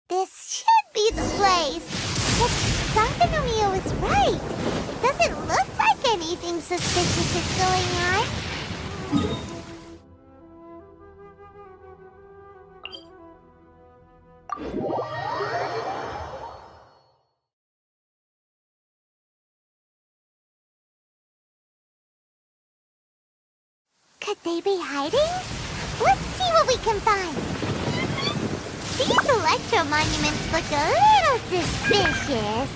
This should be the place. But Sankanomio is right. Doesn't look like anything suspicious is going on. Could they be hiding? Let's see what we can find. These electro monuments look a little suspicious.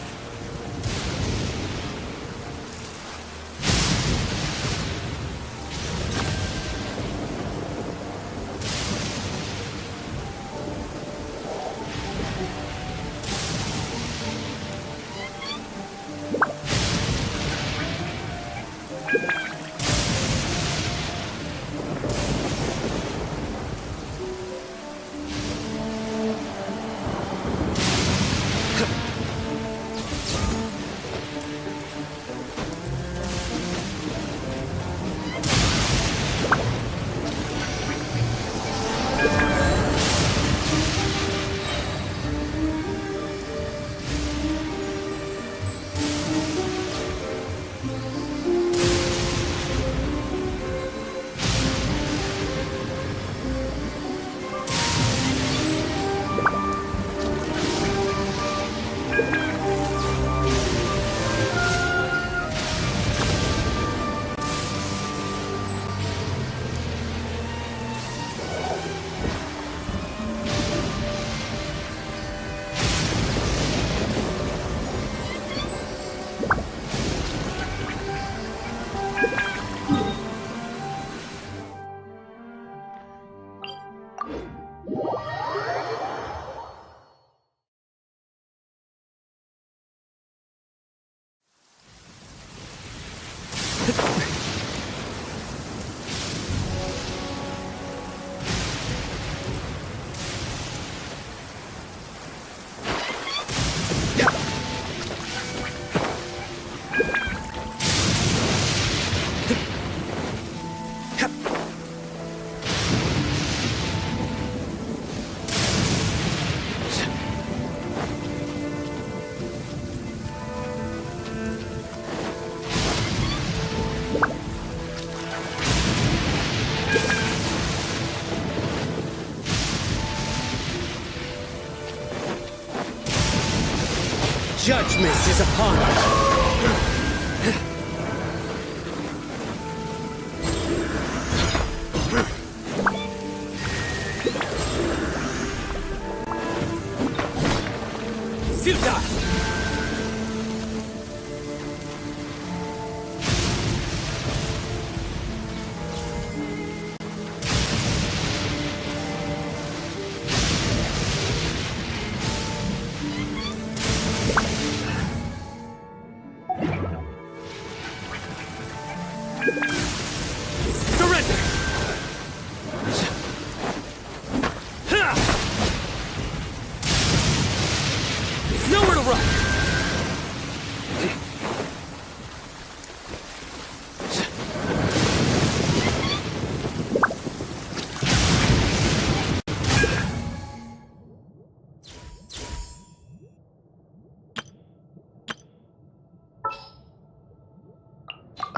Judgment is upon us. Futile!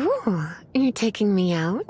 Ooh, you're taking me out?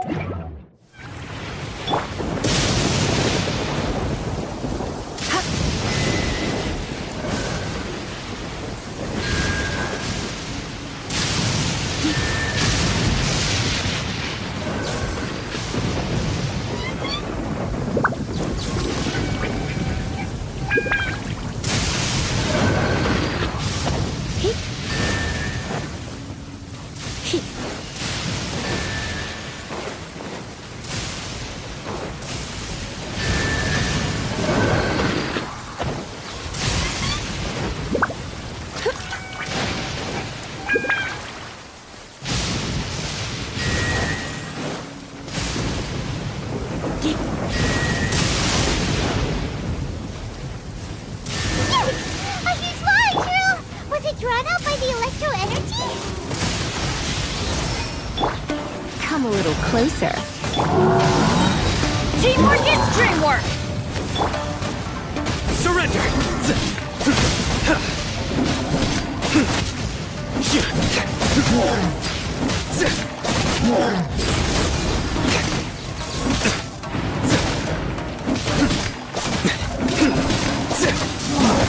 Drawn out by the electro energy? Come a little closer. Teamwork is dreamwork! Surrender!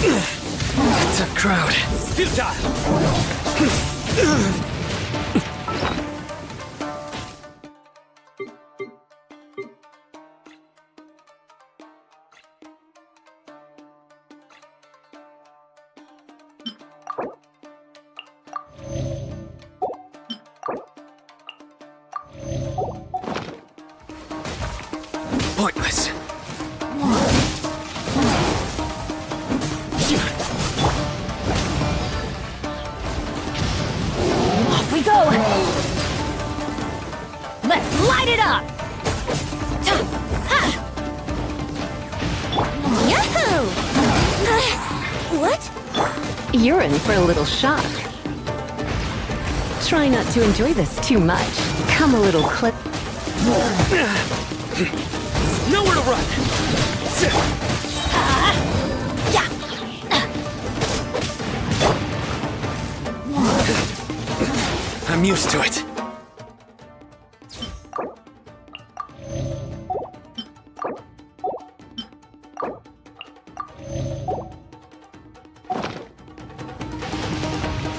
Tough crowd. Futile! Pointless. Off we go! Let's light it up! Yahoo! What? You're in for a little shock. Try not to enjoy this too much. Come a little close. Nowhere to run! Yeah! I'm used to it.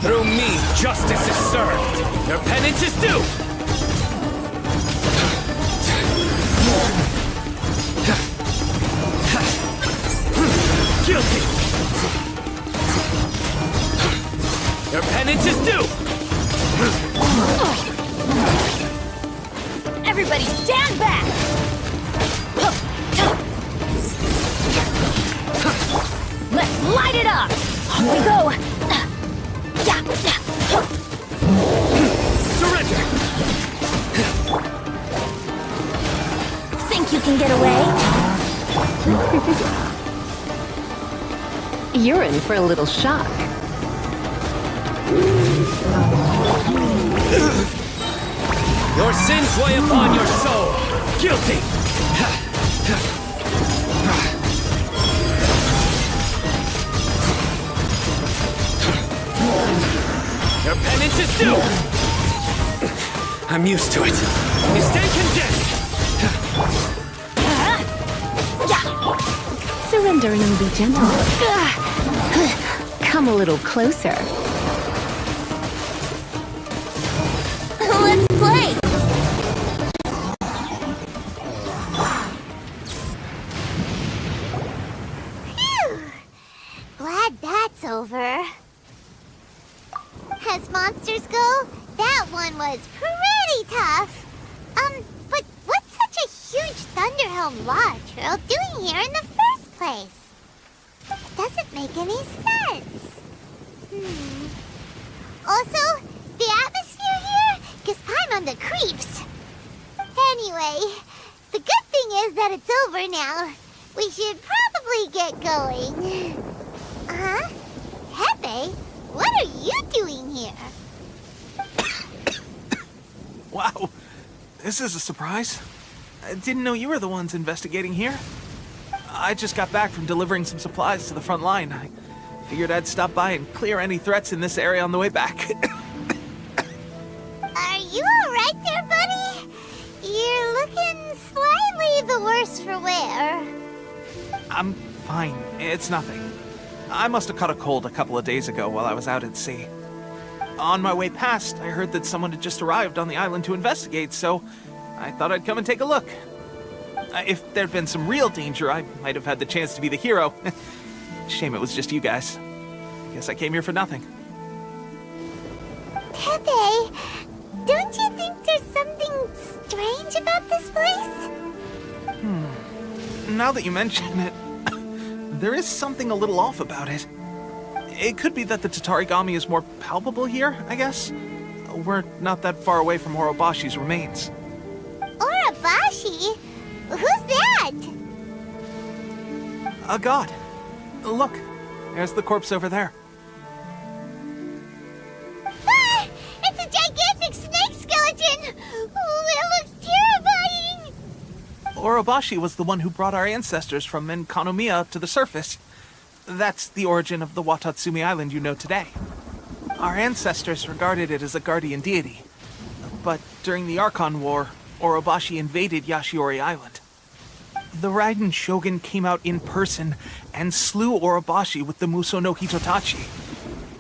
Through me, justice is served. Their penance is due. Guilty. Their penance is due. Everybody stand back! Let's light it up! Off we go! Surrender. Think you can get away? You're in for a little shock. Your sins weigh upon your soul. Guilty. Your penance is due. I'm used to it. You stand condemned. Surrender and be gentle. Come a little closer. Let's play! Phew! Glad that's over. As monsters go, that one was pretty tough. But what's such a huge Thunderhelm Lodge Earl doing here in the first place? It doesn't make any sense. Also, the atmosphere here gives I'm on the creeps. Anyway, the good thing is that it's over now. We should probably get going. Huh? Pepe, what are you doing here? Wow, this is a surprise. I didn't know you were the ones investigating here. I just got back from delivering some supplies to the front line. I figured I'd stop by and clear any threats in this area on the way back. Are you alright there, buddy? You're looking slightly the worse for wear. I'm fine. It's nothing. I must have caught a cold a couple of days ago while I was out at sea. On my way past, I heard that someone had just arrived on the island to investigate, so I thought I'd come and take a look. If there'd been some real danger, I might have had the chance to be the hero. Shame it was just you guys. Guess I came here for nothing. Pepe, don't you think there's something strange about this place? Now that you mention it, there is something a little off about it. It could be that the Tatarigami is more palpable here, I guess. We're not that far away from Orobashi's remains. Orobashi? Who's that? A god. Look, there's the corpse over there. Ah! It's a gigantic snake skeleton! Oh, it looks terrifying! Orobashi was the one who brought our ancestors from Enkanomiya to the surface. That's the origin of the Watatsumi Island you know today. Our ancestors regarded it as a guardian deity. But during the Archon War, Orobashi invaded Yashiori Island. The Raiden Shogun came out in person and slew Orobashi with the Muso no Hitotachi.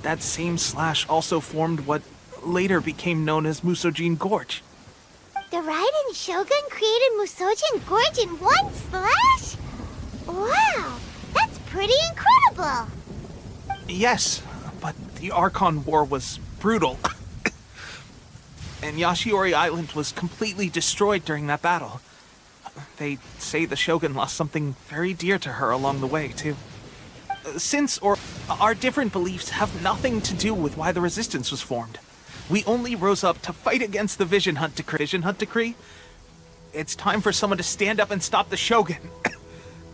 That same slash also formed what later became known as Musojin Gorge. The Raiden Shogun created Musojin Gorge in one slash? Wow, that's pretty incredible! Yes, but the Archon War was brutal. And Yashiori Island was completely destroyed during that battle. They say the Shogun lost something very dear to her along the way, too. Our different beliefs have nothing to do with why the resistance was formed. We only rose up to fight against the Vision Hunt Decree. It's time for someone to stand up and stop the Shogun.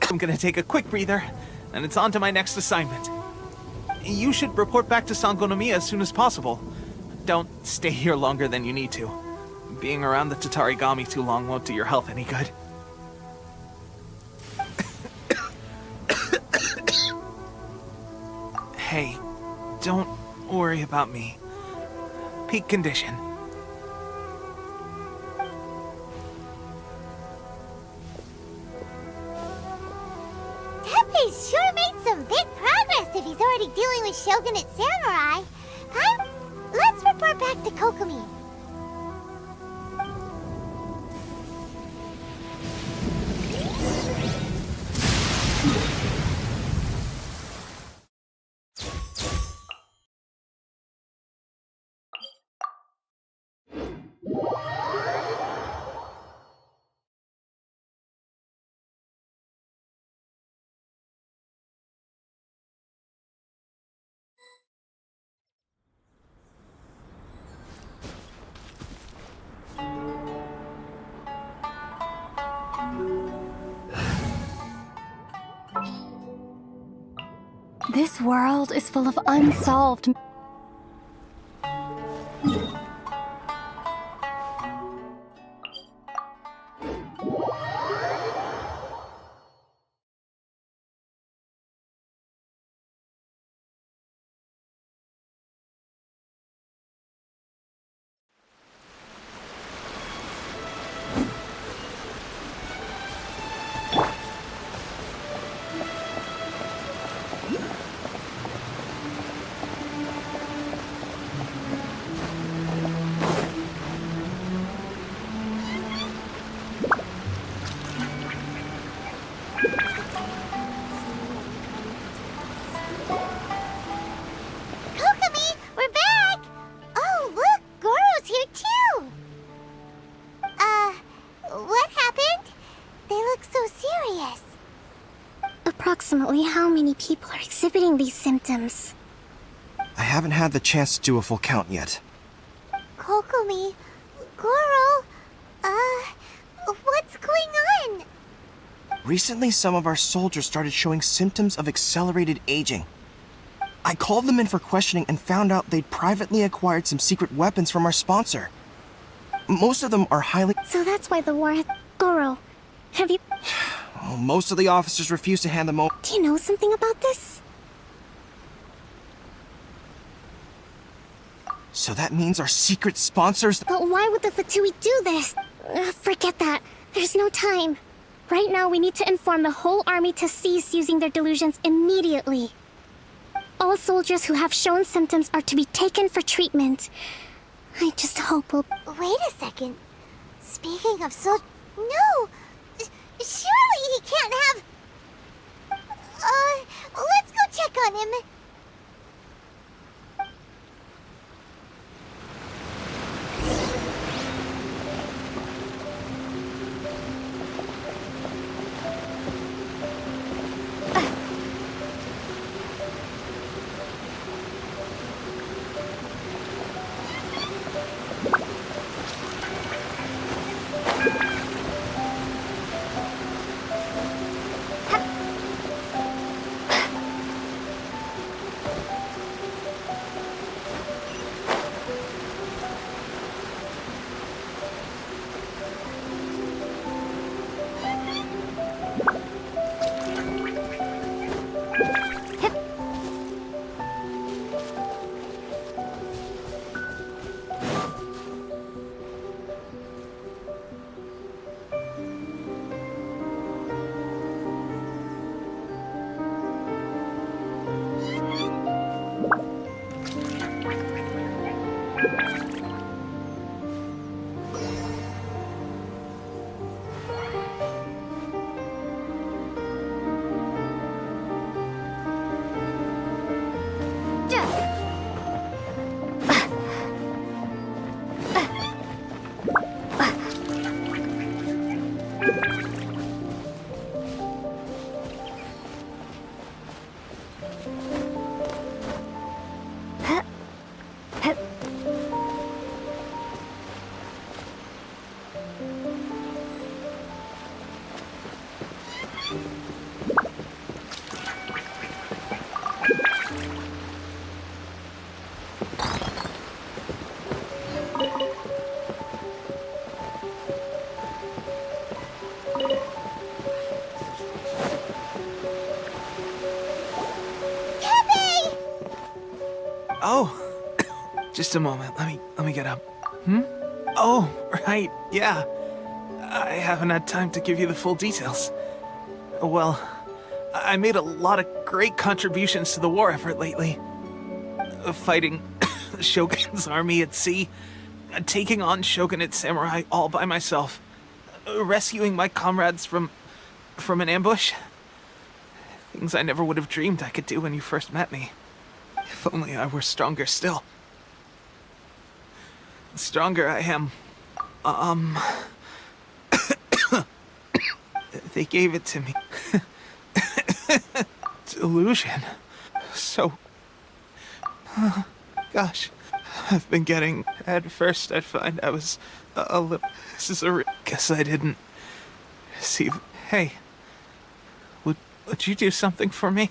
I'm gonna take a quick breather, and it's on to my next assignment. You should report back to Sangonomiya as soon as possible. Don't stay here longer than you need to. Being around the Tatarigami too long won't do your health any good. Hey, don't worry about me. Peak condition. Teppei's sure made some big progress if he's already dealing with Shogunate Samurai. Let's report back to Kokomi. This world is full of unsolved... Kokomi, we're back! Oh, look, Goro's here too! What happened? They look so serious. Approximately how many people are exhibiting these symptoms? I haven't had the chance to do a full count yet. Kokomi, Goro, what's going on? Recently, some of our soldiers started showing symptoms of accelerated aging. I called them in for questioning and found out they'd privately acquired some secret weapons from our sponsor. Most of them are highly... So that's why the war had... Goro, have you... Well, most of the officers refuse to hand them over. Do you know something about this? So that means our secret sponsors... But why would the Fatui do this? Forget that. There's no time. Right now, we need to inform the whole army to cease using their delusions immediately. All soldiers who have shown symptoms are to be taken for treatment. I just hope we'll... Wait a second. Speaking of No! Surely he can't have... let's go check on him. Oh, just a moment. Let me get up. Oh, right, yeah. I haven't had time to give you the full details. Well, I made a lot of great contributions to the war effort lately. Fighting the Shogun's army at sea, taking on Shogunate samurai all by myself, rescuing my comrades from an ambush. Things I never would have dreamed I could do when you first met me. If only I were stronger still. The stronger I am, they gave it to me. Delusion. So... gosh. I've been getting... At first I'd find I was a little... This is a... Guess I didn't... See... Hey. Would you do something for me?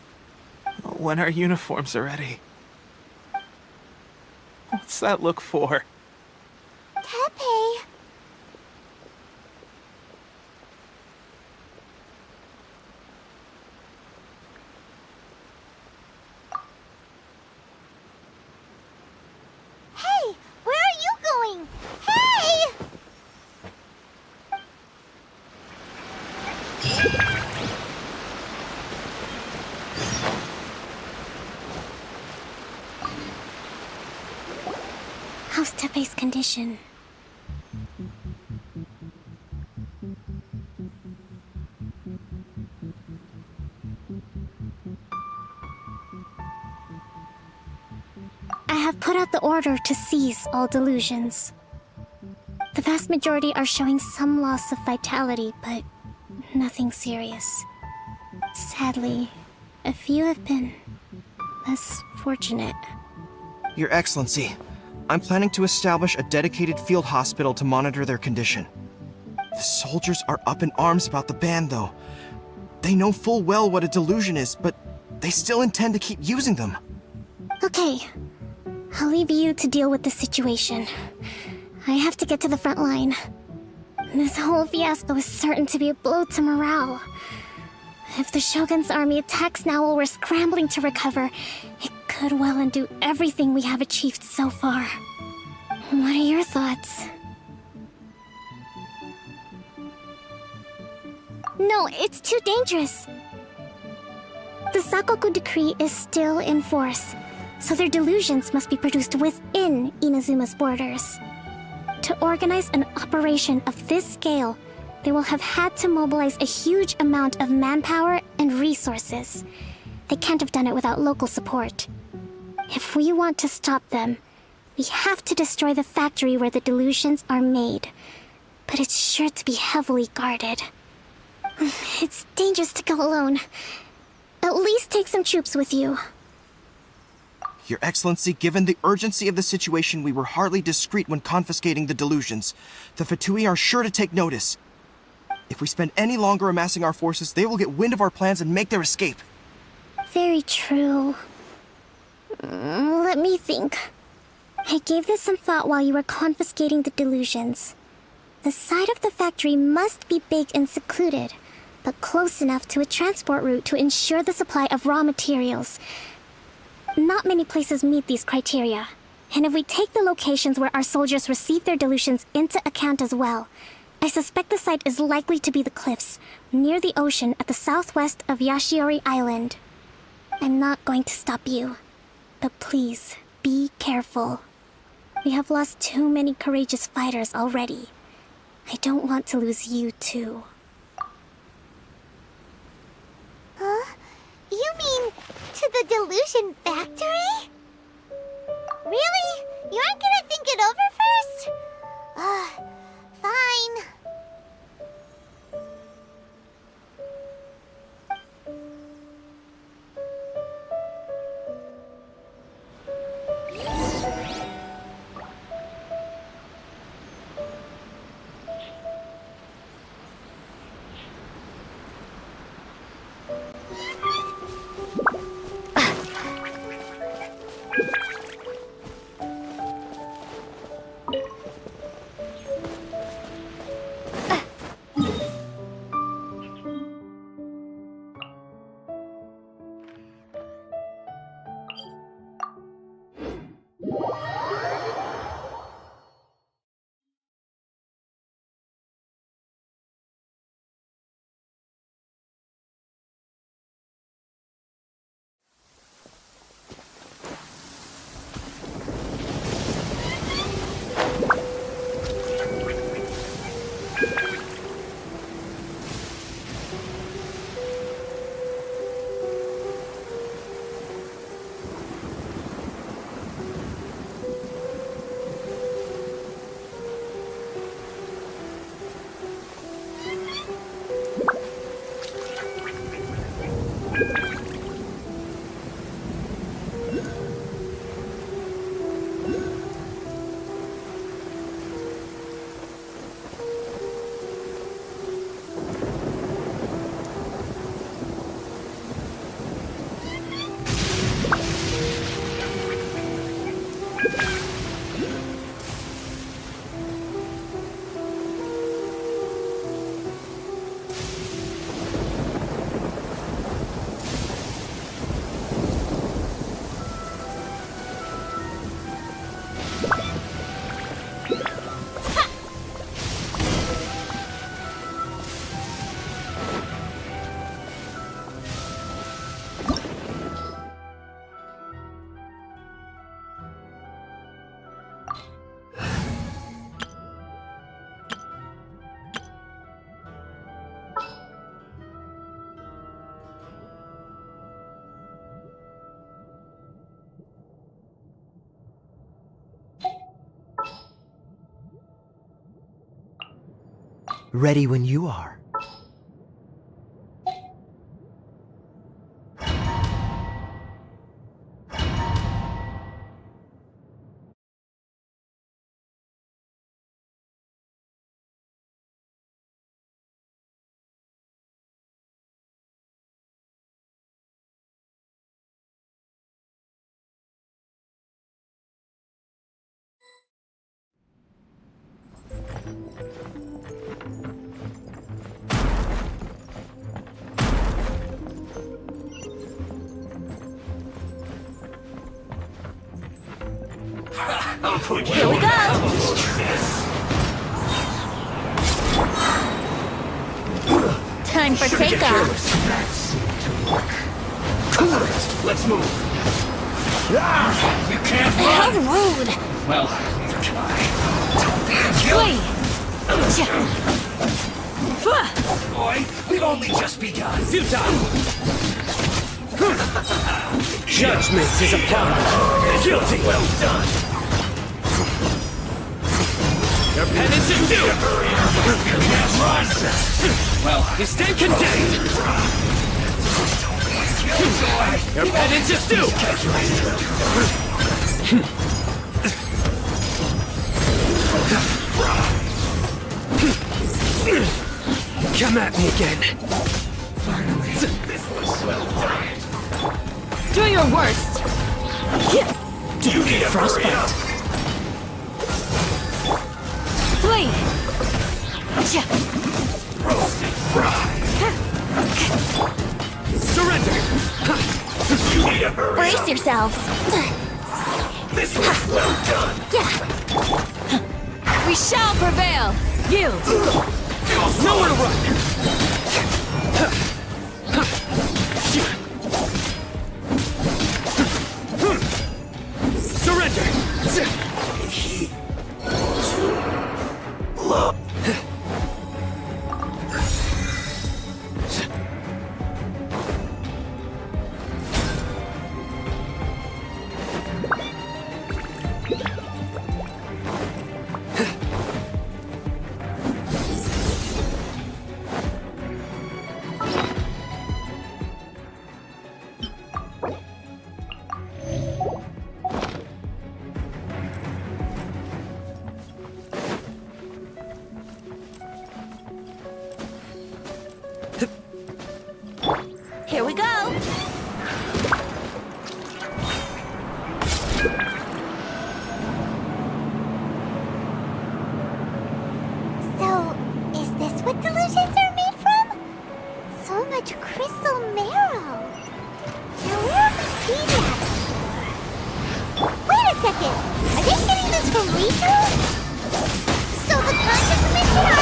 When our uniforms are ready. What's that look for? Tepe. Hey, where are you going? Hey! How's Tepe's condition? I have put out the order to seize all delusions. The vast majority are showing some loss of vitality, but nothing serious. Sadly, a few have been less fortunate. Your Excellency, I'm planning to establish a dedicated field hospital to monitor their condition. The soldiers are up in arms about the ban, though. They know full well what a delusion is, but they still intend to keep using them. Okay, I'll leave you to deal with the situation. I have to get to the front line. This whole fiasco is certain to be a blow to morale. If the Shogun's army attacks now while we're scrambling to recover, it could well undo everything we have achieved so far. What are your thoughts? No, it's too dangerous. The Sakoku decree is still in force, so their delusions must be produced within Inazuma's borders. To organize an operation of this scale, they will have had to mobilize a huge amount of manpower and resources. They can't have done it without local support. If we want to stop them, we have to destroy the factory where the delusions are made. But it's sure to be heavily guarded. It's dangerous to go alone. At least take some troops with you. Your Excellency, given the urgency of the situation, we were hardly discreet when confiscating the delusions. The Fatui are sure to take notice. If we spend any longer amassing our forces, they will get wind of our plans and make their escape. Very true. Let me think. I gave this some thought while you were confiscating the delusions. The side of the factory must be big and secluded, but close enough to a transport route to ensure the supply of raw materials. Not many places meet these criteria, and if we take the locations where our soldiers receive their delusions into account as well, I suspect the site is likely to be the cliffs, near the ocean at the southwest of Yashiori Island. I'm not going to stop you, but please, be careful. We have lost too many courageous fighters already. I don't want to lose you too. Huh? You mean to the delusion factory? Really? You aren't gonna think it over first? Fine. Ready when you are. Here we go! Time for takeoff. Let's move. You can't How run. rude! Well, neither can I. Flee! Boy, we've only just begun. Futile. Judgment is upon you. Guilty. Well done. Your penance is due. You can't run. Well, you stand condemned. Your penance is due. Come at me again. Finally, this was well done. Do your worst! Do you need a frostbite? Flee! Roasted fried. Surrender! You need a hurry Brace up. yourselves! This was well done. We shall prevail! Yield! Nowhere to run! Surrender! Here we go! So, is this what delusions are made from? So much crystal marrow. Now where have we seen that before? Wait a second! Are they getting this from Rito? So the content commissioner...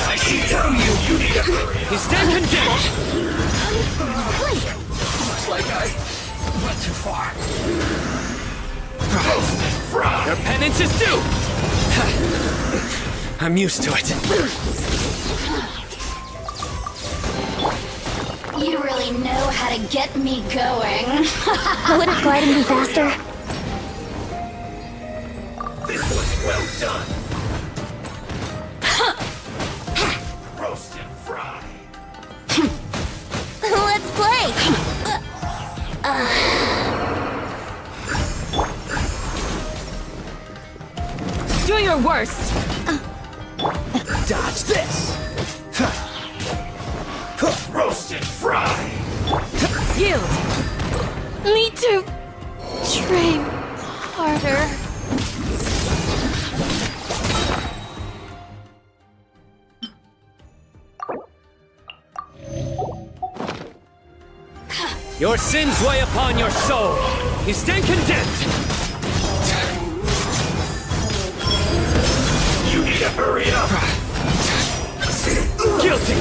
I see down you. You need a hurry up. You stand condemned! Looks like I went too far. Roasted fried. Your penance is due! I'm used to it. You really know how to get me going. Would it glide any faster? This was well done. Roasted fried. Let's play! Do your worst! Dodge this! Roasted fried. need to train harder. Your sins weigh upon your soul. You stand condemned. You need to hurry up! Guilty.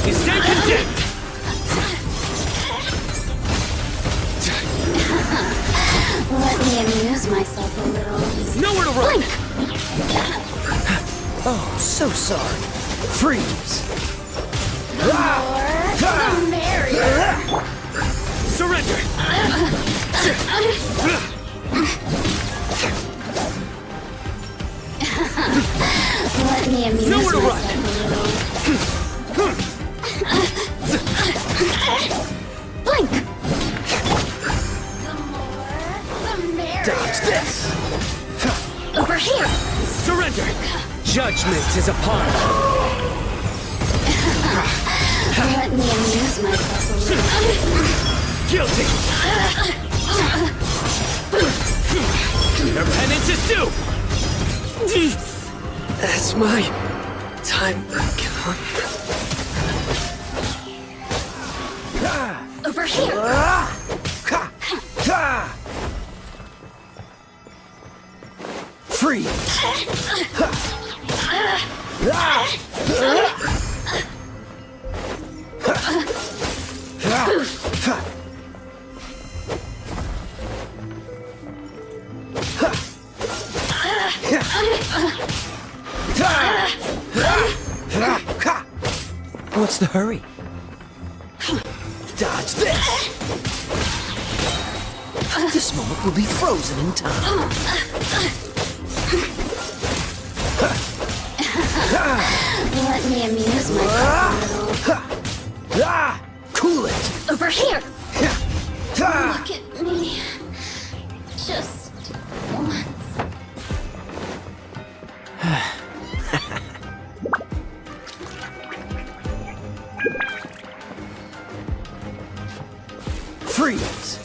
You stand condemned. Let me amuse myself a little. Nowhere to run. Oh, so sorry. Freeze! The merrier. Surrender. Let me amuse Nowhere to run. myself a little. Blink. The more, the merrier. Dodge this! Over here. Surrender. Judgment is upon you. Let me amuse myself a little. Guilty. Your penance is due. That's my time come. Over here. Freeze! What's the hurry? Dodge this! This moment will be frozen in time. Let me amuse myself a little. Cool it! Over here. Look at me. Just once. Freeze!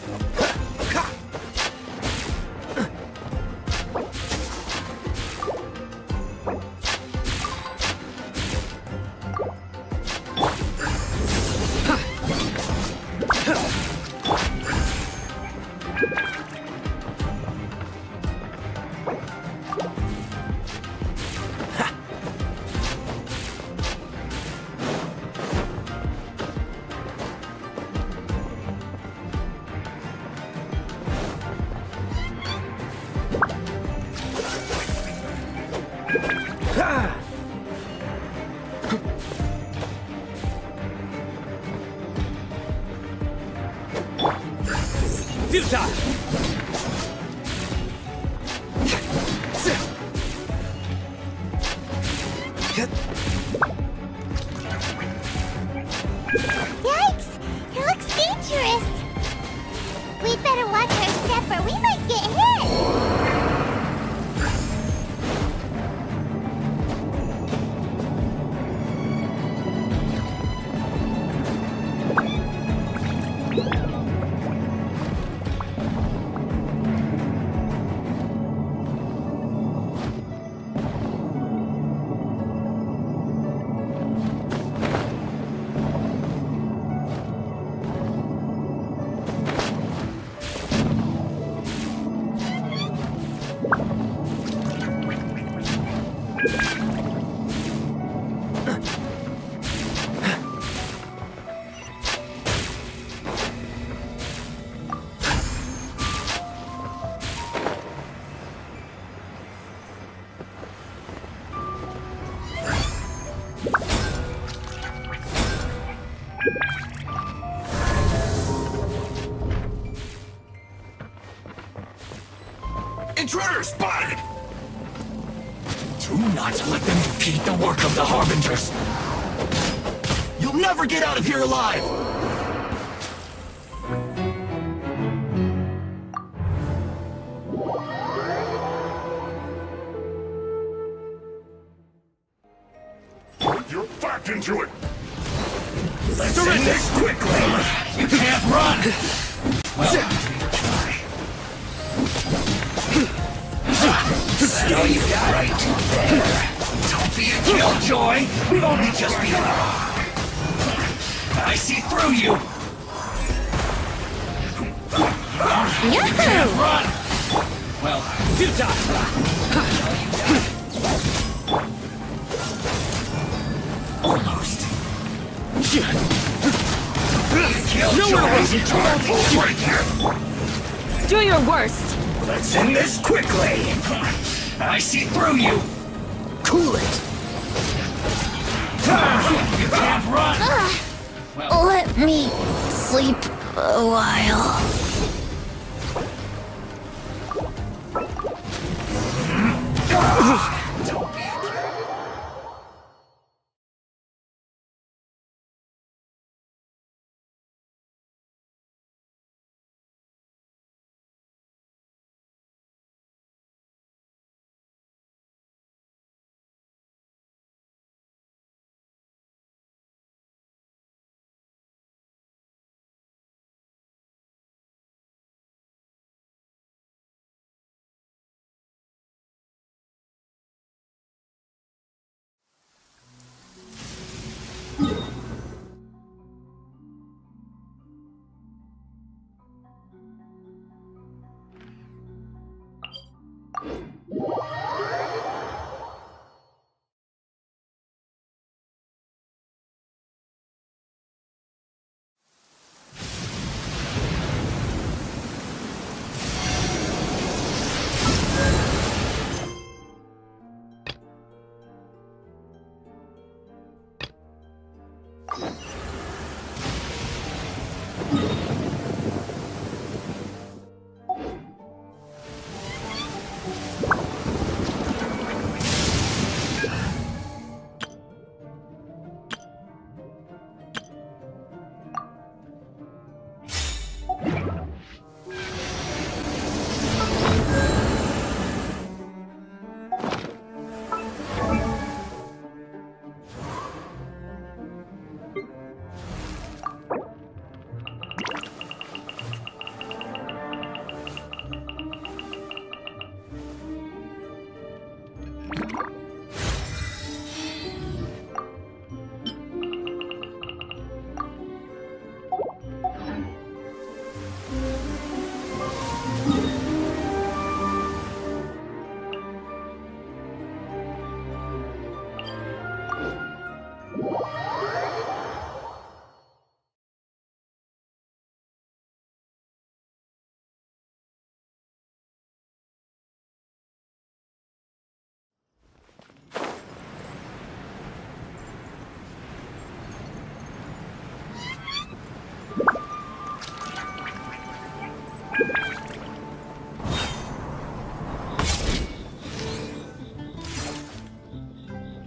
Futile. Yikes! It looks dangerous. We'd better watch our step or we might get hit. Intruder spotted! Do not let them impede the work of the Harbingers! You'll never get out of here alive! Put your back into it! Let's end this quickly! You can't run! Well, that's all you got right there. Don't be a killjoy! We've only just begun. I see through you! You can't run! Well, You die! almost. Nowhere Killjoy! Do your worst. Let's end this quickly! I see through you! Cool it. You can't run! Let me sleep a while.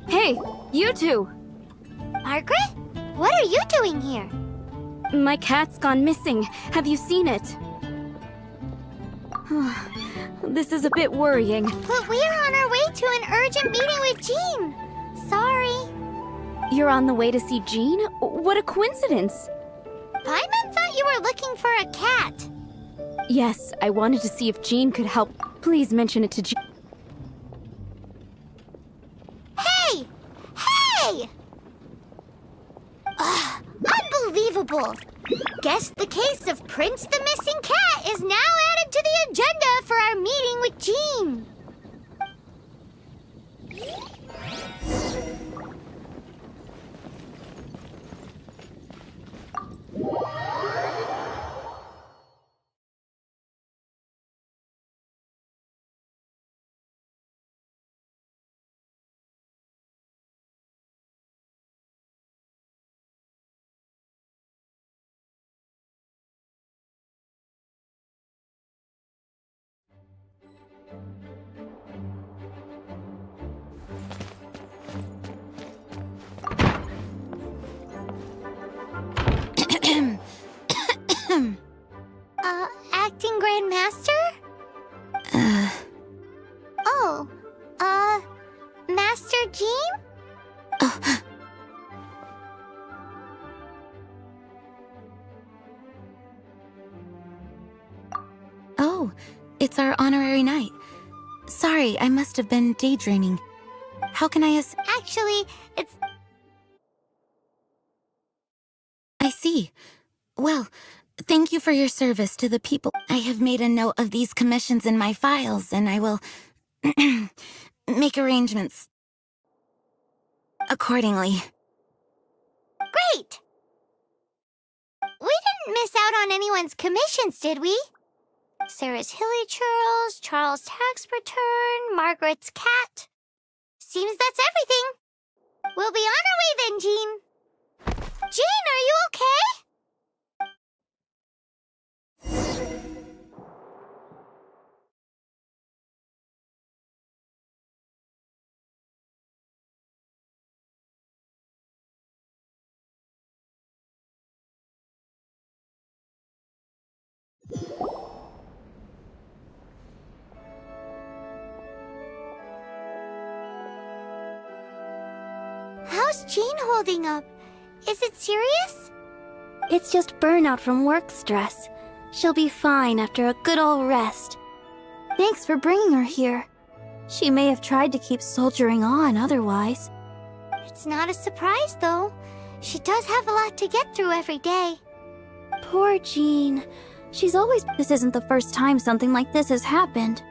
Hey, you two! Margaret? What are you doing here? My cat's gone missing. Have you seen it? This is a bit worrying. But we're on our way to an urgent meeting with Jean. Sorry. You're on the way to see Jean? What a coincidence! Paimon thought you were looking for a cat. Yes, I wanted to see if Jean could help. Please mention it to Jean. Hey! Hey! Unbelievable! Guess the case of Prince the Missing Cat is now added to the agenda for our meeting with Jean. Acting Grandmaster? Oh, Master Jean? It's our honorary night. Sorry, I must have been daydreaming. How can I Actually, it's... I see. Well, thank you for your service to the people. I have made a note of these commissions in my files, and I will make arrangements accordingly. Great! We didn't miss out on anyone's commissions, did we? Sarah's Hilly Churls, Charles' tax return, Margaret's cat. Seems that's everything. We'll be on our way then, Jean. Jean, are you okay? How's Jean holding up? Is it serious? It's just burnout from work stress. She'll be fine after a good old rest. Thanks for bringing her here. She may have tried to keep soldiering on otherwise. It's not a surprise, though. She does have a lot to get through every day. Poor Jean. She's always... This isn't the first time something like this has happened.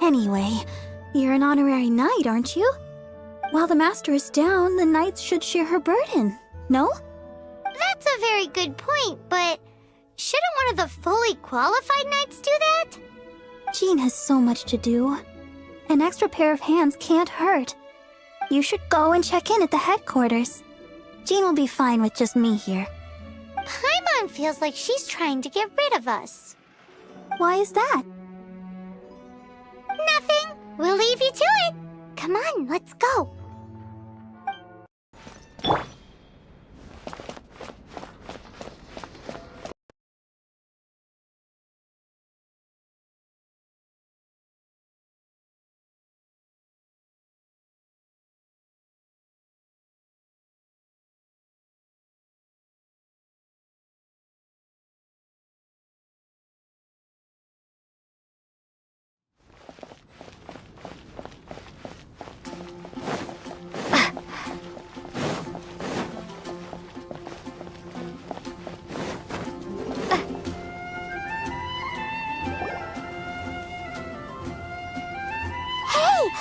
Anyway, you're an honorary knight, aren't you? While the master is down, the knights should share her burden, no? That's a very good point, but shouldn't one of the fully qualified knights do that? Jean has so much to do. An extra pair of hands can't hurt. You should go and check in at the headquarters. Jean will be fine with just me here. Paimon feels like she's trying to get rid of us. Why is that? Nothing. We'll leave you to it. Come on, let's go.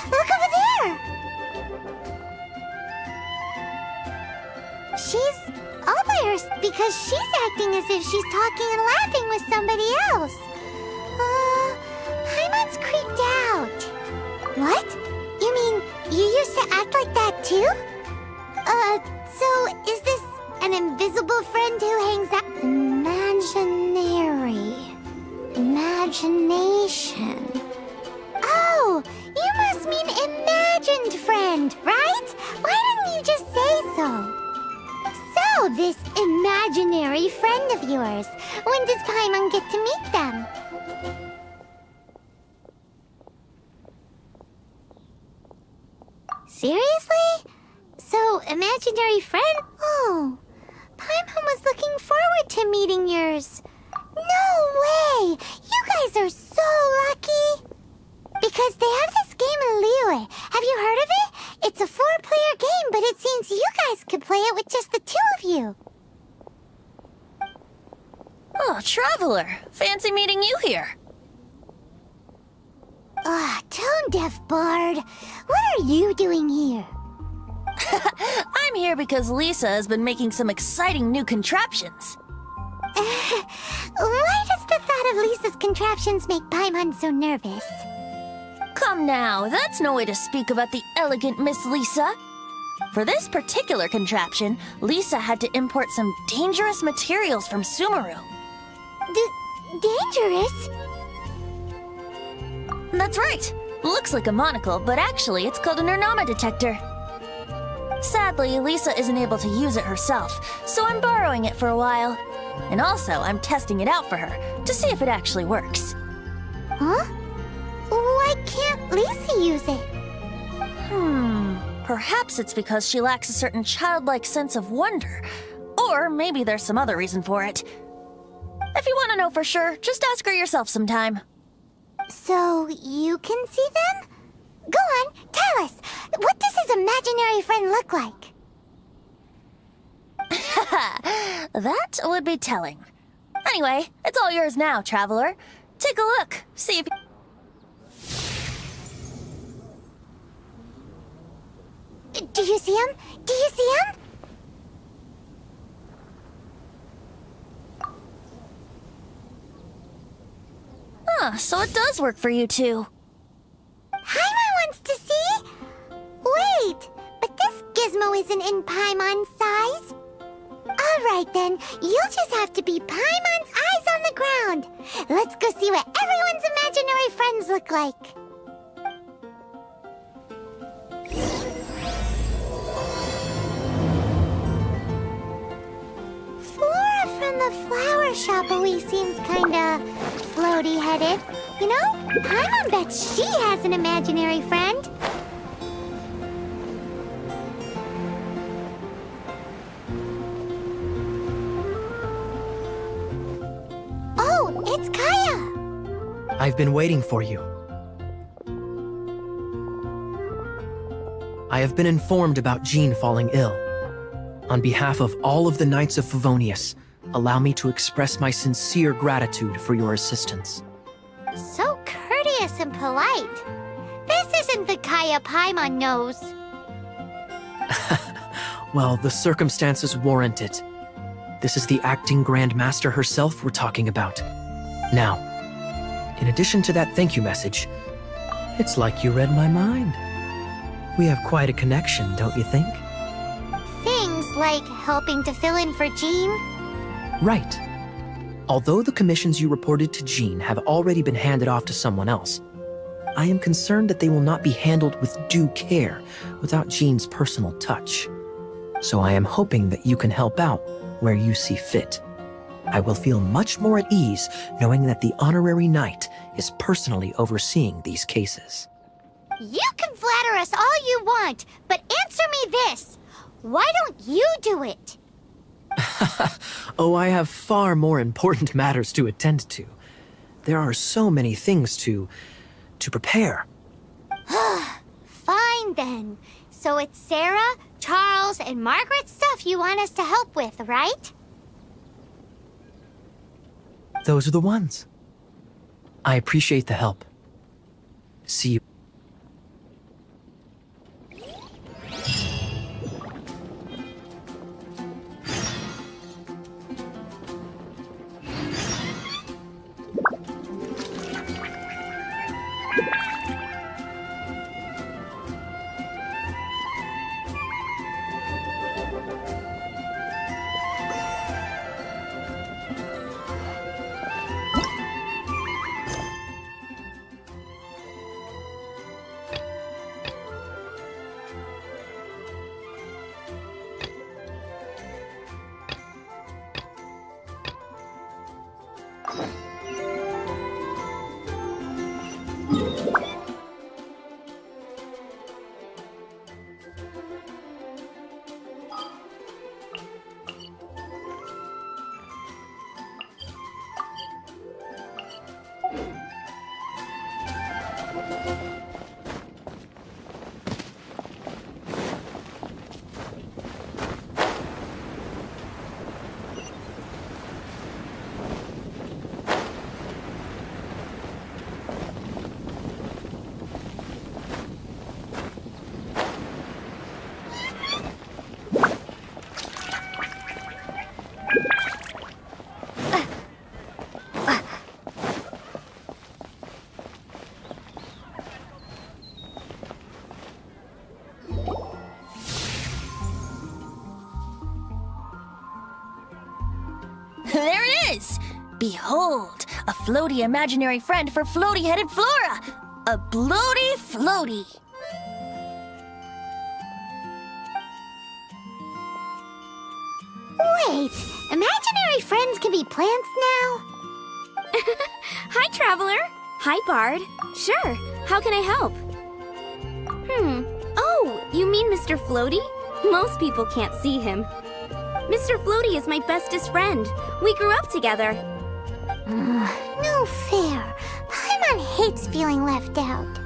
Look over there! She's all by herself because she's acting as if she's talking and laughing with somebody else. Paimon's creeped out. What? You mean you used to act like that too? So is this an invisible friend who hangs out? Imagination. Oh, you must mean imagined friend, right? Why didn't you just say so? So, this imaginary friend of yours, when does Paimon get to meet them? Seriously? So, imaginary friend? Oh, Paimon was looking forward to meeting yours. No way! You guys are so lucky! Because they have this game in Liyue. Have you heard of it? It's a 4-player game, but it seems you guys could play it with just the 2 of you. Oh, Traveler! Fancy meeting you here. Tone-deaf bard. What are you doing here? I'm here because Lisa has been making some exciting new contraptions. Why does the thought of Lisa's contraptions make Paimon so nervous? Come now, that's no way to speak about the elegant Miss Lisa. For this particular contraption, Lisa had to import some dangerous materials from Sumeru. Dangerous? That's right. Looks like a monocle, but actually it's called a Nernama detector. Sadly, Lisa isn't able to use it herself, so I'm borrowing it for a while. And also, I'm testing it out for her, to see if it actually works. Huh? Why can't Lisa use it? Perhaps it's because she lacks a certain childlike sense of wonder. Or maybe there's some other reason for it. If you want to know for sure, just ask her yourself sometime. So, you can see them? Go on, tell us. What does his imaginary friend look like? That would be telling. Anyway, it's all yours now, Traveler. Take a look, see if... Do you see him? Do you see him? So it does work for you two. Paimon wants to see? Wait, but this gizmo isn't in Paimon's size. Alright then, you'll just have to be Paimon's eyes on the ground. Let's go see what everyone's imaginary friends look like. Flora from the flower shop always seems kinda floaty-headed. You know, Paimon bets she has an imaginary friend. Oh, it's Kaya! I've been waiting for you. I have been informed about Jean falling ill. On behalf of all of the Knights of Favonius, allow me to express my sincere gratitude for your assistance. So courteous and polite. This isn't the Kaya Paimon knows. Well, the circumstances warrant it. This is the acting Grand Master herself we're talking about. Now, in addition to that thank you message, it's like you read my mind. We have quite a connection, don't you think? Things like helping to fill in for Jean? Right. Although the commissions you reported to Jean have already been handed off to someone else, I am concerned that they will not be handled with due care without Jean's personal touch. So I am hoping that you can help out where you see fit. I will feel much more at ease knowing that the honorary knight is personally overseeing these cases. You can flatter us all you want, but answer me this. Why don't you do it? Oh, I have far more important matters to attend to. There are so many things to prepare. Fine then. So it's Sarah, Charles, and Margaret's stuff you want us to help with, right? Those are the ones. I appreciate the help. See you. There it is! Behold, a floaty imaginary friend for floaty-headed Flora! a bloaty floaty. Wait, imaginary friends can be plants now? Hi, Traveler. Hi, Bard. Sure, how can I help? Oh, you mean Mr. Floaty? Most people can't see him. Mr. Floaty is my bestest friend. We grew up together. No fair. Paimon hates feeling left out.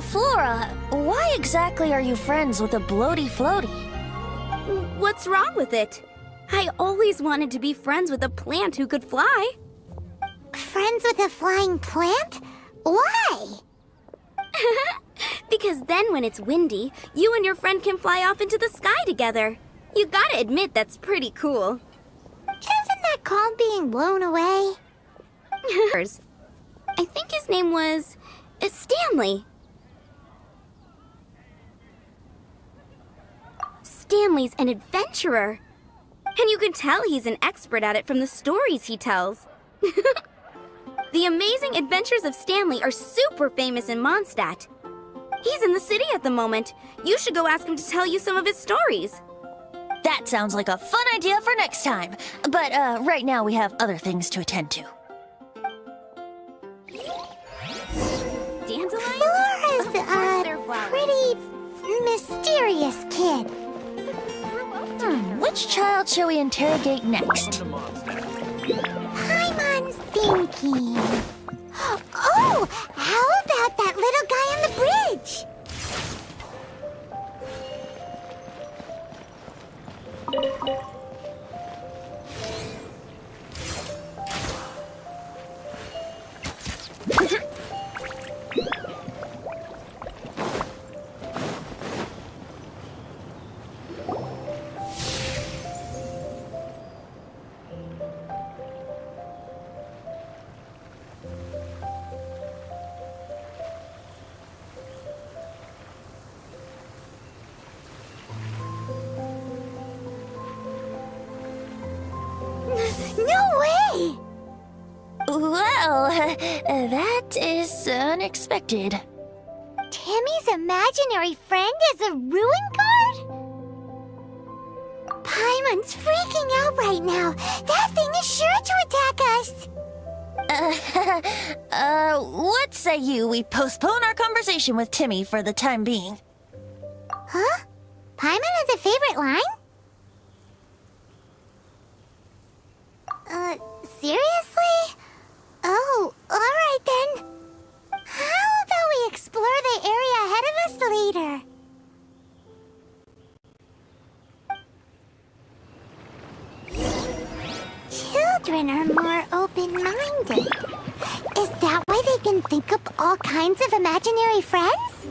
Flora, why exactly are you friends with a bloaty floaty? What's wrong with it? I always wanted to be friends with a plant who could fly. Friends with a flying plant? Why? Because then when it's windy, you and your friend can fly off into the sky together. You gotta admit that's pretty cool. Isn't that called being blown away? I think his name was Stanley. Stanley's an adventurer. And you can tell he's an expert at it from the stories he tells. The Amazing Adventures of Stanley are super famous in Mondstadt. He's in the city at the moment. You should go ask him to tell you some of his stories. That sounds like a fun idea for next time. But right now we have other things to attend to. Dandelions? Flora's Of course they're flowers. pretty mysterious kid. Which child shall we interrogate next? Paimon's thinking. Oh, how about that little guy on the bridge? No way! Well, that is unexpected. Timmy's imaginary friend is a ruin guard? Paimon's freaking out right now. That thing is sure to attack us. What say you we postpone our conversation with Timmy for the time being? Huh? Paimon has a favorite line? Seriously? Oh, alright then. How about we explore the area ahead of us later? Children are more open-minded. Is that why they can think up all kinds of imaginary friends?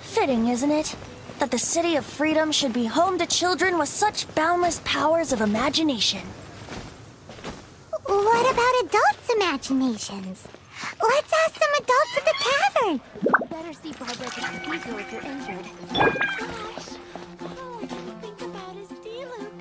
Fitting, isn't it? That the City of Freedom should be home to children with such boundless powers of imagination. What about adults' imaginations? Let's ask some adults at the tavern. Better see Barbara at the cathedral if you're injured. Gosh, oh, think about his D-look.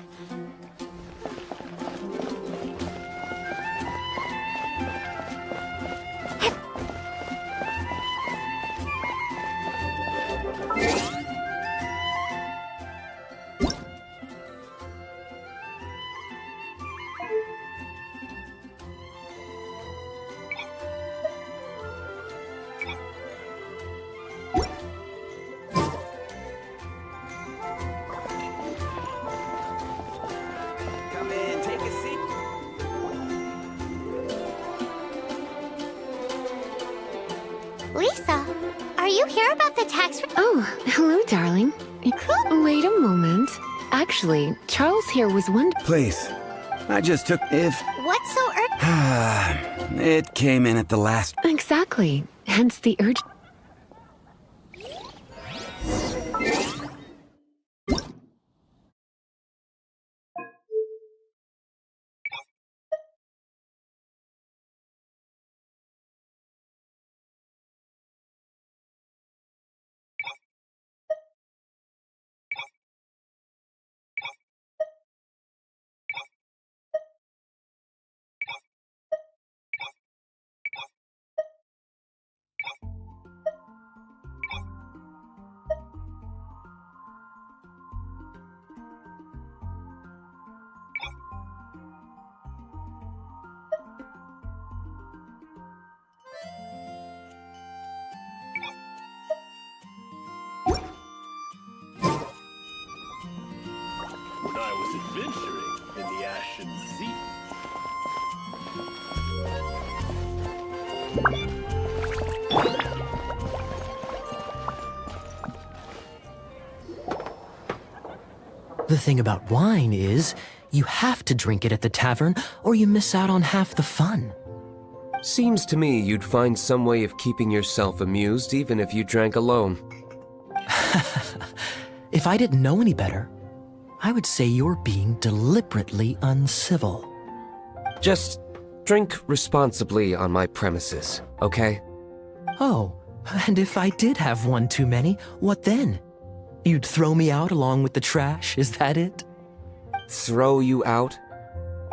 Come in, take a seat. Lisa, are you here about the tax? Oh, hello, darling. Wait a moment. Actually, Charles here was one. Please. I just took... What's so urgent? It came in at the last... Exactly. Hence the urge. adventuring in the Ashen Sea. The thing about wine is, you have to drink it at the tavern, or you miss out on half the fun. Seems to me you'd find some way of keeping yourself amused even if you drank alone. If I didn't know any better, I would say you're being deliberately uncivil. Just drink responsibly on my premises, okay? Oh, and if I did have one too many, what then? You'd throw me out along with the trash, is that it? Throw you out?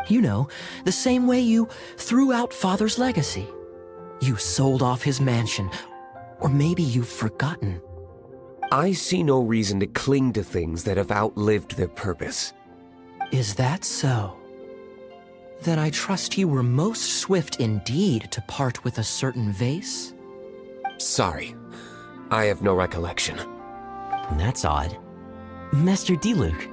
You know, the same way you threw out Father's legacy. You sold off his mansion, or maybe you've forgotten. I see no reason to cling to things that have outlived their purpose. Is that so? Then I trust you were most swift indeed to part with a certain vase? Sorry, I have no recollection. That's odd. Master Diluc,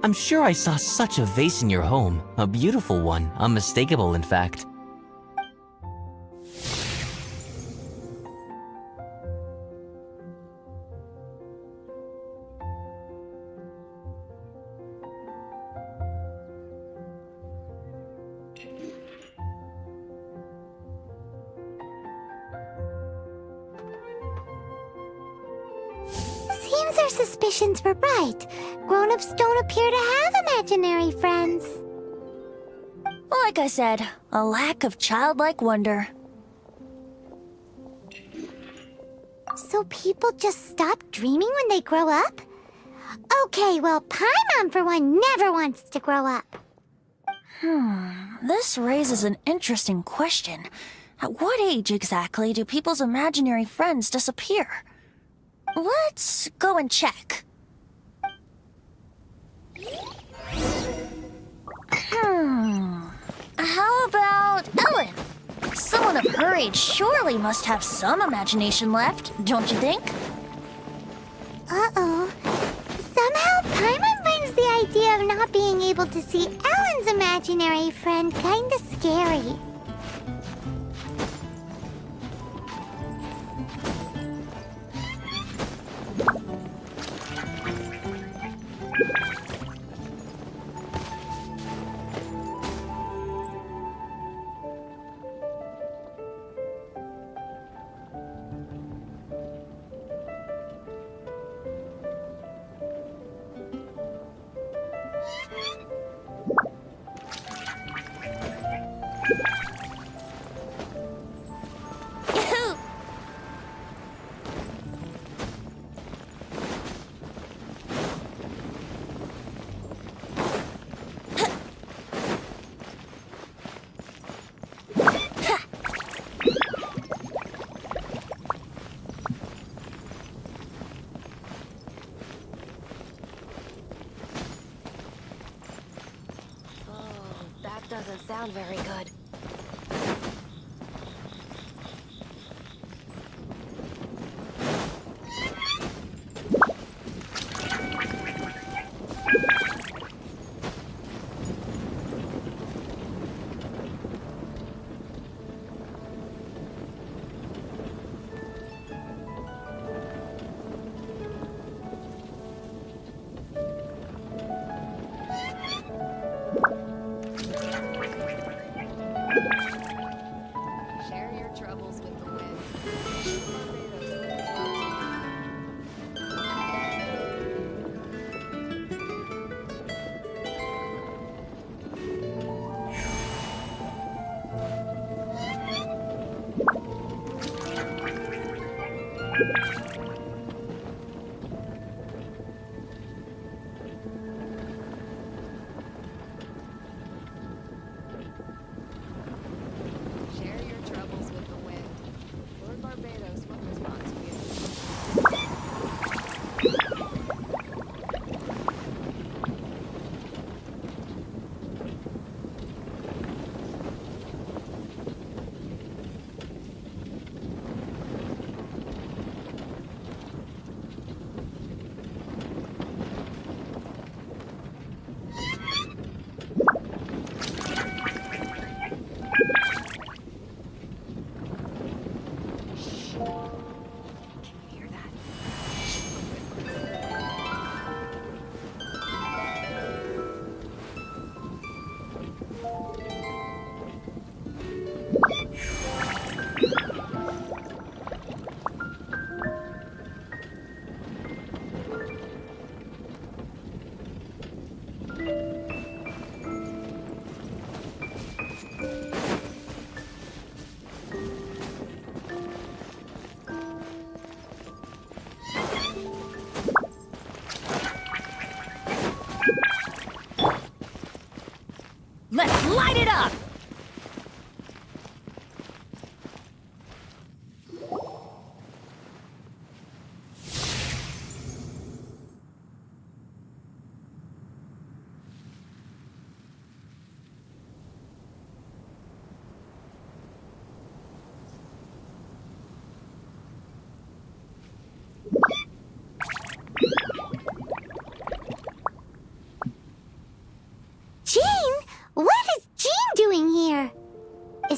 I'm sure I saw such a vase in your home. A beautiful one, unmistakable in fact. Seems our suspicions were right. Grown-ups don't appear to have imaginary friends. Like I said, a lack of childlike wonder. So people just stop dreaming when they grow up? Okay, well, Paimon for one never wants to grow up. This raises an interesting question. At what age exactly do people's imaginary friends disappear? Let's go and check. How about Ellen? Someone of her age surely must have some imagination left, don't you think? Uh-oh. Somehow Paimon finds the idea of not being able to see Ellen's imaginary friend kinda scary. Doesn't sound very good.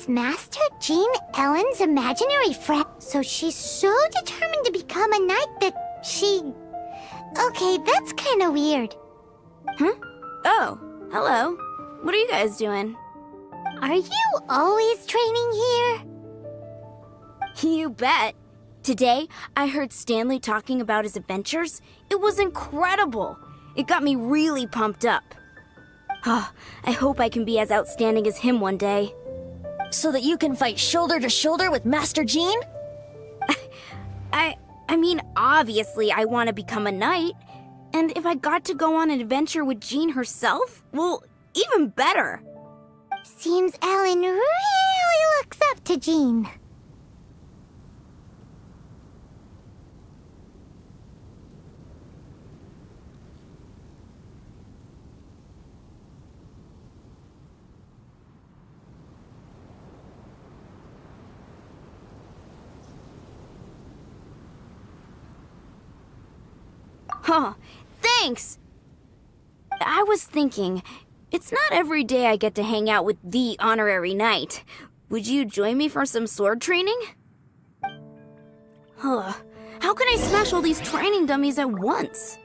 Master Jean Ellen's imaginary friend? So she's so determined to become a knight that she... Okay, that's kind of weird. Huh? Oh, hello. What are you guys doing? Are you always training here? You bet. Today, I heard Stanley talking about his adventures. It was incredible. It got me really pumped up. Oh, I hope I can be as outstanding as him one day. So that you can fight shoulder to shoulder with Master Jean? I mean, obviously I want to become a knight. And if I got to go on an adventure with Jean herself, well, even better. Seems Ellen really looks up to Jean. Oh, thanks! I was thinking, it's not every day I get to hang out with the honorary knight. Would you join me for some sword training? Huh. How can I smash all these training dummies at once?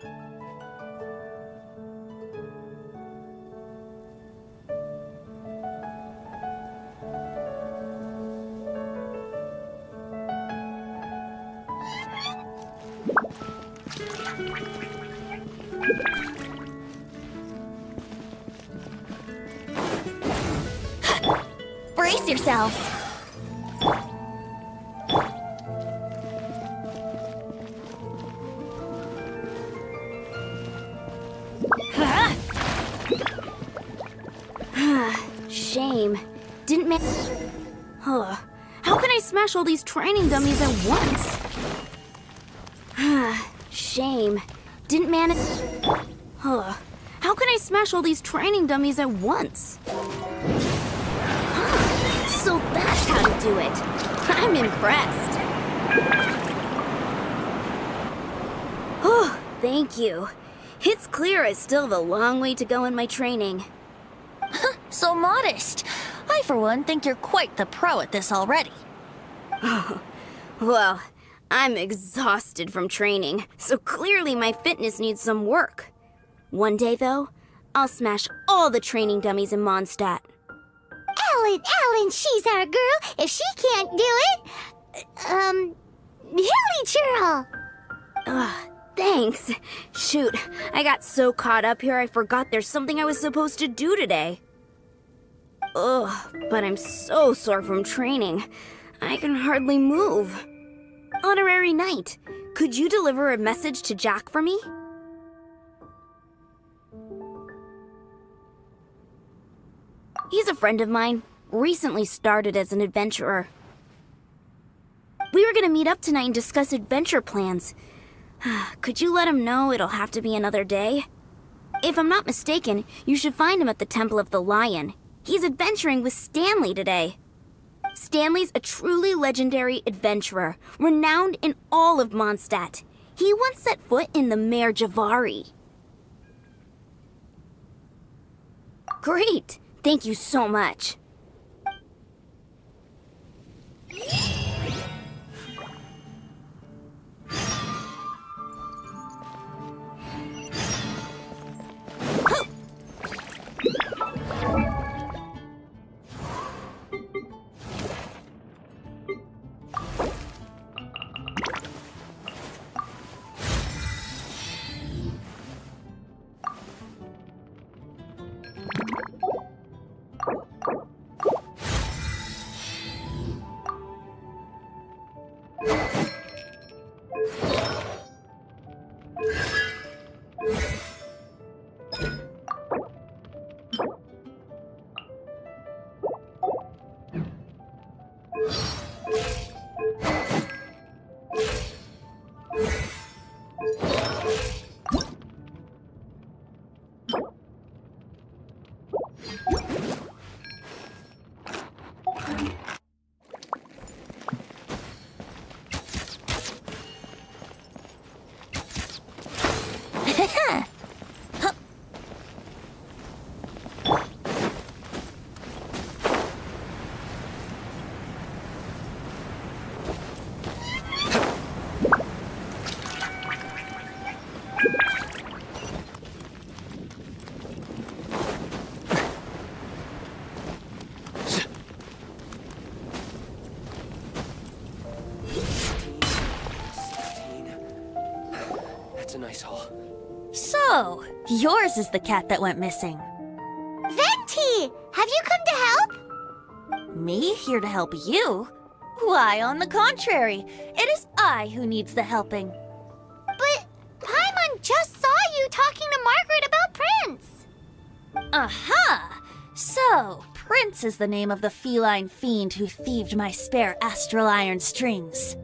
Brace yourself. Shame. Didn't man... Huh. How can I smash all these training dummies at once? Shame. Didn't manage... Huh. How can I smash all these training dummies at once? So that's how to do it. I'm impressed. Oh, thank you. It's clear I still have a long way to go in my training. So modest. I, for one, think you're quite the pro at this already. Oh, well, I'm exhausted from training, so clearly my fitness needs some work. One day, though, I'll smash all the training dummies in Mondstadt. Ellen, she's our girl. If she can't do it, Hilly Churl. Thanks. Shoot, I got so caught up here I forgot there's something I was supposed to do today. Ugh, but I'm so sore from training. I can hardly move. Honorary Knight, could you deliver a message to Jack for me? He's a friend of mine, recently started as an adventurer. We were gonna meet up tonight and discuss adventure plans. Could you let him know it'll have to be another day? If I'm not mistaken, you should find him at the Temple of the Lion. He's adventuring with Stanley today. Stanley's a truly legendary adventurer, renowned in all of Mondstadt. He once set foot in the Mare Javari. Great! Thank you so much. Yours is the cat that went missing. Venti! Have you come to help? Me here to help you? Why, on the contrary, it is I who needs the helping. But Paimon just saw you talking to Margaret about Prince. Aha! So, Prince is the name of the feline fiend who thieved my spare astral iron strings.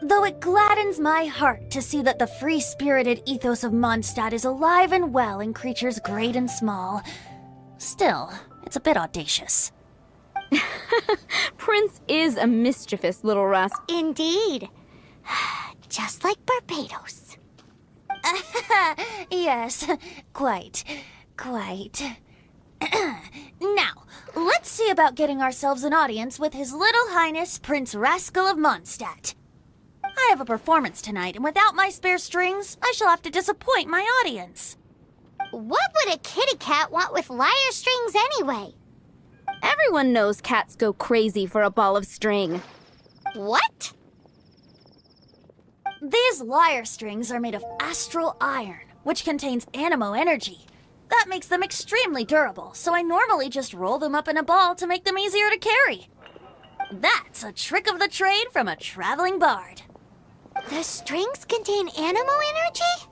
Though it gladdens my heart to see that the free-spirited ethos of Mondstadt is alive and well in creatures great and small, still, it's a bit audacious. Prince is a mischievous little rascal. Indeed. Just like Barbados. Yes, quite. Now, let's see about getting ourselves an audience with His Little Highness Prince Rascal of Mondstadt. I have a performance tonight, and without my spare strings, I shall have to disappoint my audience. What would a kitty cat want with lyre strings anyway? Everyone knows cats go crazy for a ball of string. What? These lyre strings are made of astral iron, which contains animo energy. That makes them extremely durable, so I normally just roll them up in a ball to make them easier to carry. That's a trick of the trade from a traveling bard. The strings contain animo energy?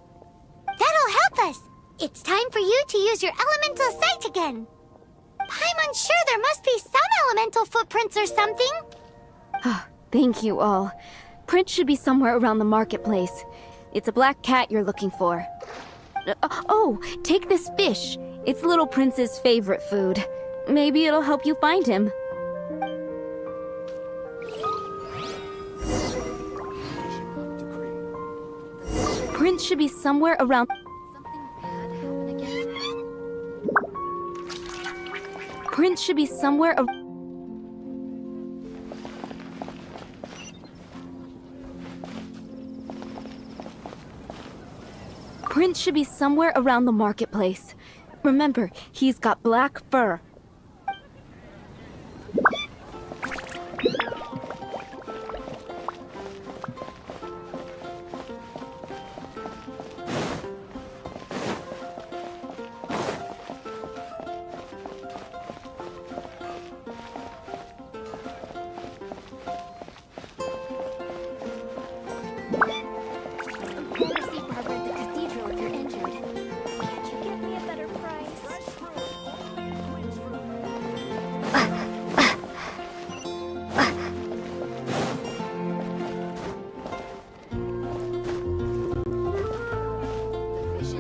That'll help us. It's time for you to use your elemental sight again. Paimon's sure there must be some elemental footprints or something. Thank you all. Prince should be somewhere around the marketplace. It's a black cat you're looking for. Oh, take this fish. It's Little Prince's favorite food. Maybe it'll help you find him. Prince should be somewhere around... Prince should be somewhere... Prince should be somewhere around the marketplace. Remember, he's got black fur.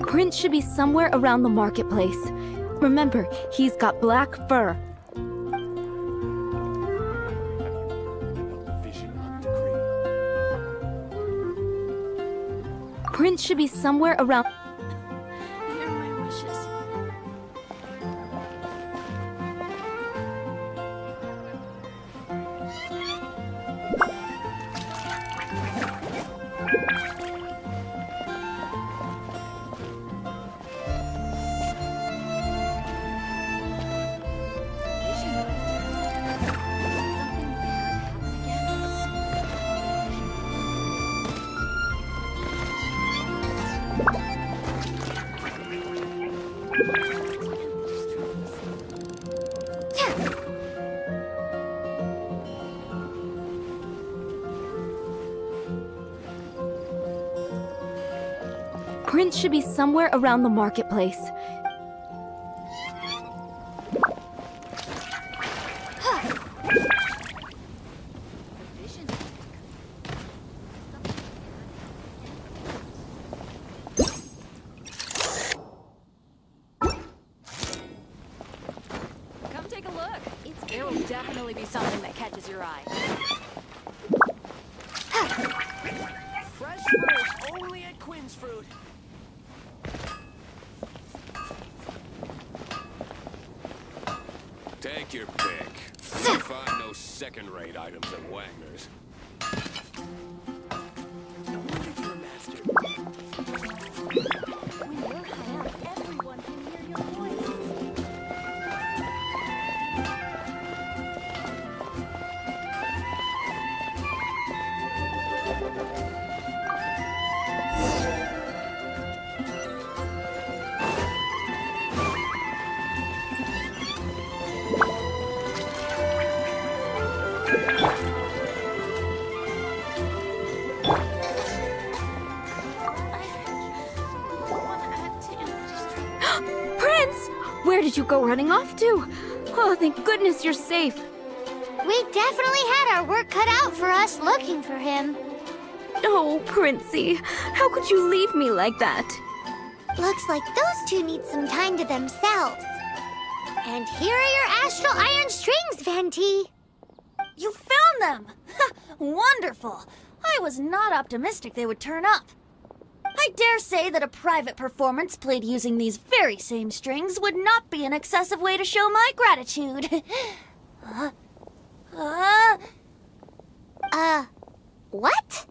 Prince should be somewhere around the marketplace. Remember, he's got black fur. Prince should be somewhere around... Hear my wishes. Prince should be somewhere around the marketplace. Come take a look. There will definitely be something that catches your eye. Fresh fruit, only at Quinn's Fruit. Take your pick. You'll find no second-rate items at Wagner's. No wonder you're a master. When you're high up, everyone can hear your voice. Prince! Where did you go running off to? Oh, thank goodness you're safe. We definitely had our work cut out for us looking for him. Oh, Princey, how could you leave me like that? Looks like those two need some time to themselves. And here are your astral iron strings, Venti. You found them! Wonderful! I was not optimistic they would turn up. I dare say that a private performance played using these very same strings would not be an excessive way to show my gratitude. What?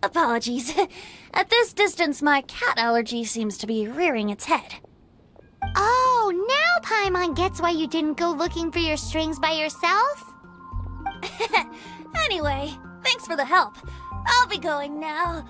Apologies. At this distance, my cat allergy seems to be rearing its head. Oh, now Paimon gets why you didn't go looking for your strings by yourself? Anyway, thanks for the help. I'll be going now.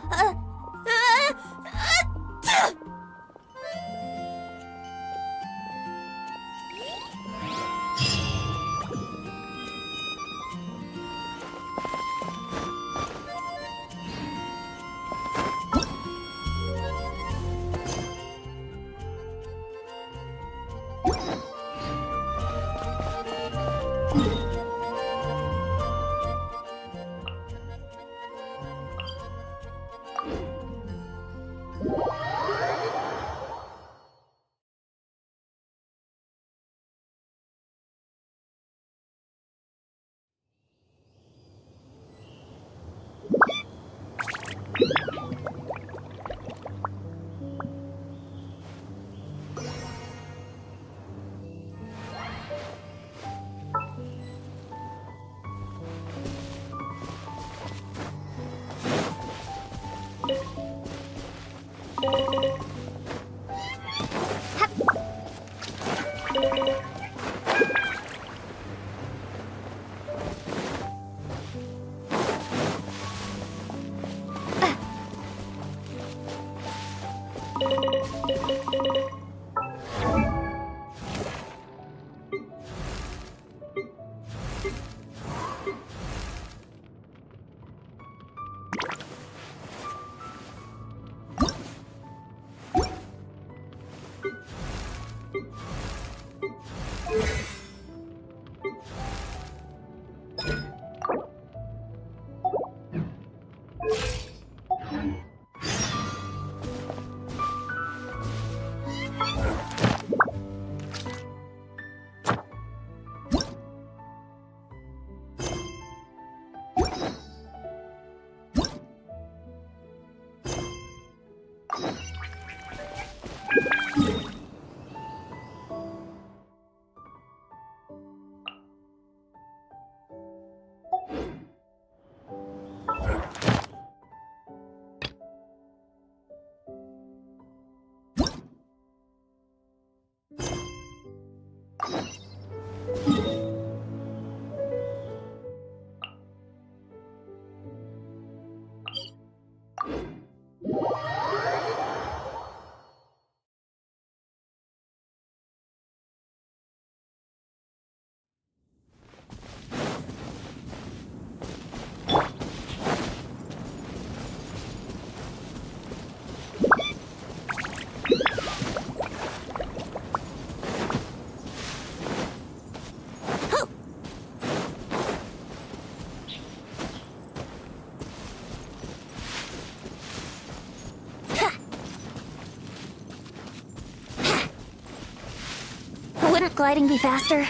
Wouldn't gliding be faster?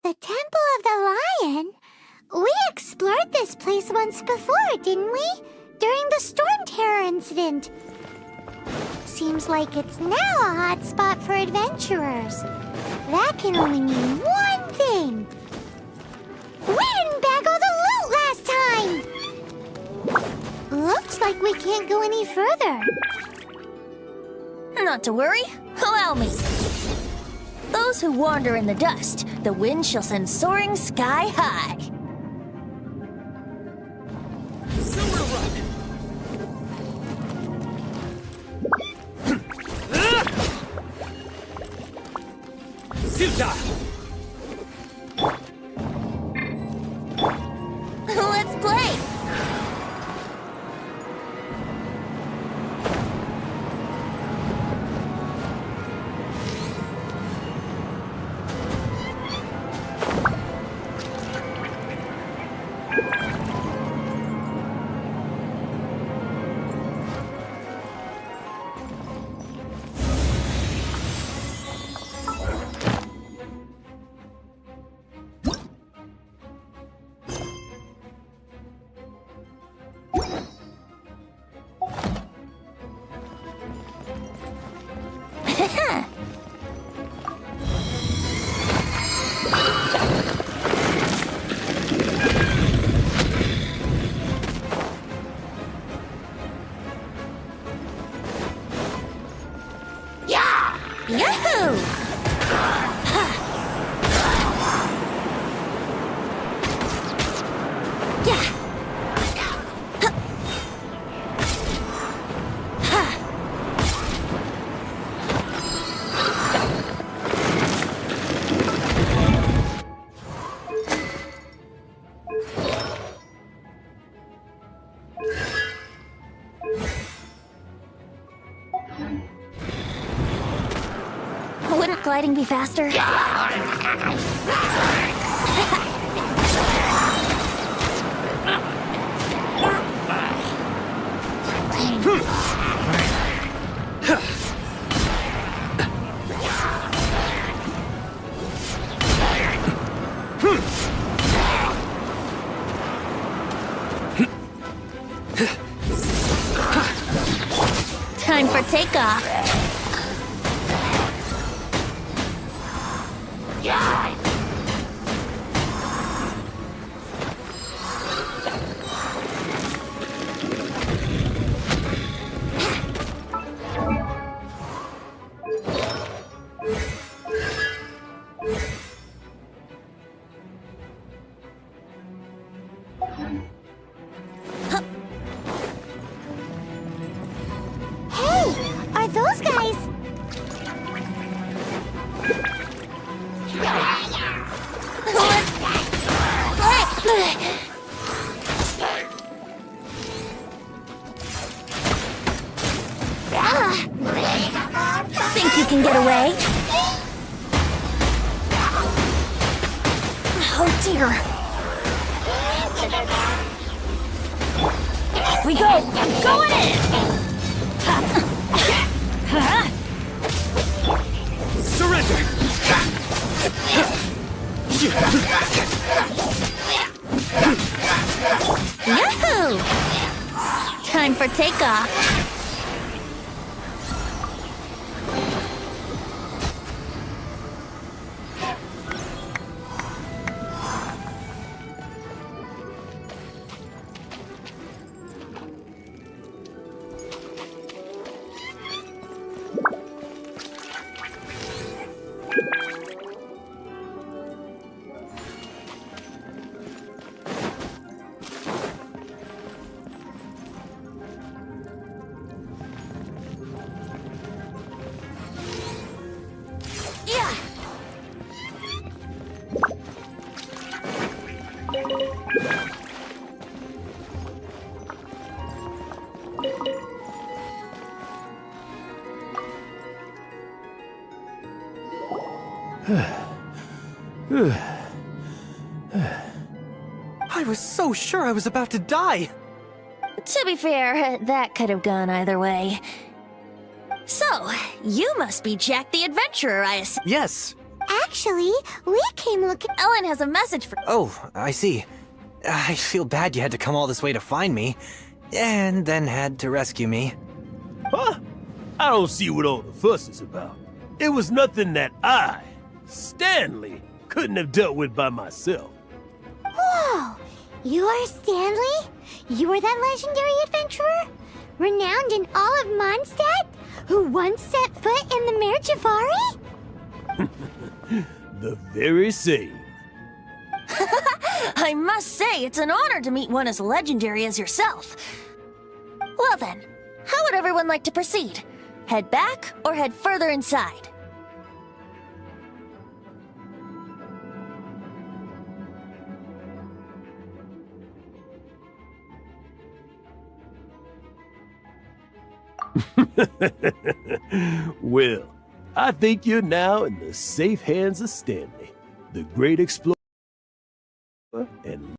The Temple of the Lion? We explored this place once before, didn't we? During the Storm Terror incident. Seems like it's now a hot spot for adventurers. That can only mean one thing. We didn't bag all the loot last time! Looks like we can't go any further. Not to worry. Allow me. Those who wander in the dust, the wind shall send soaring sky high. Let's play! Wouldn't gliding be faster? Time for takeoff. Are those guys? Think you can get away? Oh dear. Off we go! Going in! Surrender! Yahoo! Time for takeoff. I was so sure I was about to die. To be fair, that could have gone either way. So, you must be Jack the Adventurer, I assume. Yes, Actually, we came looking. Ellen has a message for. Oh, I see. I feel bad you had to come all this way to find me, and then had to rescue me. Huh? I don't see what all the fuss is about. It was nothing that I, Stanley, couldn't have dealt with by myself. Whoa! You are Stanley? You are that legendary adventurer? Renowned in all of Mondstadt? Who once set foot in the Mare Javari? The very same. I must say, it's an honor to meet one as legendary as yourself. Well then, how would everyone like to proceed? Head back or head further inside? Well, I think you're now in the safe hands of Stanley, the great explorer and